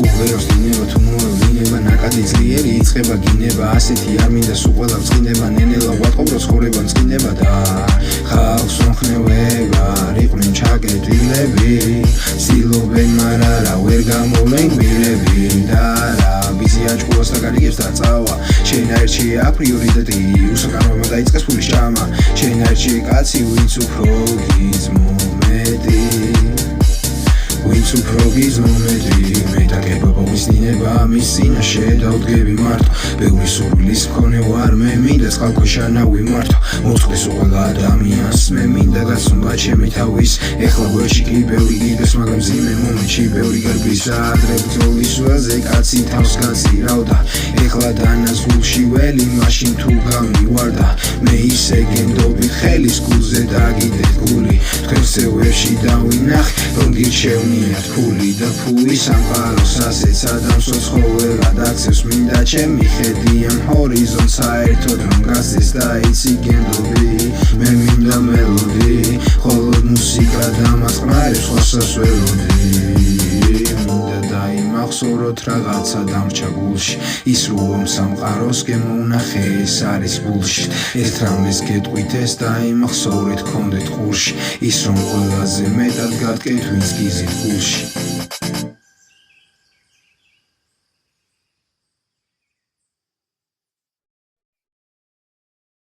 უღეროს დინება თუ მოევლინება ნაკადი ძლიერი იწყება გინება ასეთი არ მინდა სულ ყველა ვწყინება ნენელა ვატყობრო ცხოვრება მწყინება და ხალხს ვამხნევება იყვნენ ჩაკეტილები ცდილობენ მაგრამ არა ვერ გამოვლენ გმირები და რა ვიზი აჭკუას და გარიგებს და წავა შენ აერჩი აპრიორიტეტი უსაკანოება დაიწყეს ფულის ჭამა შენ აერჩი კაცი ვინც უფრო გიზმომეტი ვინც უფრო გიზმომეტი მეტაკება მისდინება მის წინაშე დავდგები მარტო ბევრი სურვილის მქონე ვარ მე მინდა წყალქვეშა ნავიმართო მოწყდეს ყველა ადამიანს მე მინდა გაცნობა ჩემი თავის ეხლა გვერდში კი ბევრი გიდეს მაგრამ მძიმე მომენტში ბევრი გარბის ადრე ბრძოლის ველზე კაცი თავს გაწირავდა ეხლა დანაზღულში ველი მაშინ თუ გამივარდა მე ისე გენდობი ხელის გულზე დაგიდეთ გული თქვენს წევებში დავინახე რომ გირჩევნიათ ფული და ფული სამყაროს ასეც ადამიანს ცხოველად აქცევს მინდა ჩემი ხედი ამ ჰორიზონტს საერთოდ რომ გასცეს და იცი გენდობი მე მინდა მელოდი ხოლოდ მუსიკა დამასყრებს სხვასაც ველოდი მინდა დაიმახსოვროთ რაღაცა დამრჩა გულში ის რომ სამყაროს გემოვნახე ეს არის ბულშიტ ერთ რამეს გეტყვით ეს დაიმახსოვრეთ გქონდეთ ყურში ის რომ ყველაზე მეტად გატკეთ ვინც გიზით გულში